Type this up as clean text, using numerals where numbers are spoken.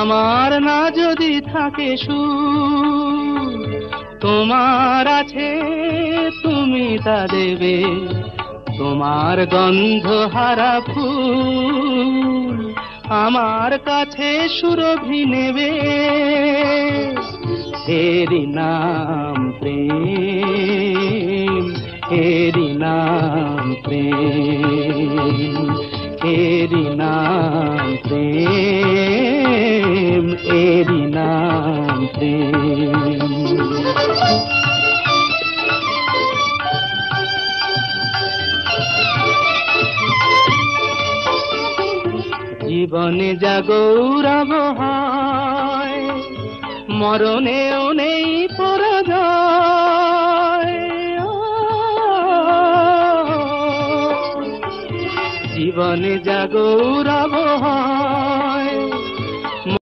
আমার না যদি থাকে সুর, তোমার আছে তুমি তা দেবে। তোমার গন্ধ হারা ফুল আমার কাছে সুরভি নেবে। এরি নাম প্রেম, এরি নাম প্রেম, এরি নাম প্রেম, এরি নাম প্রেম। জীবনে যা গৌরব হয়, মরণেও নেই পরাজয়। জীবনে যা গৌরব হয়,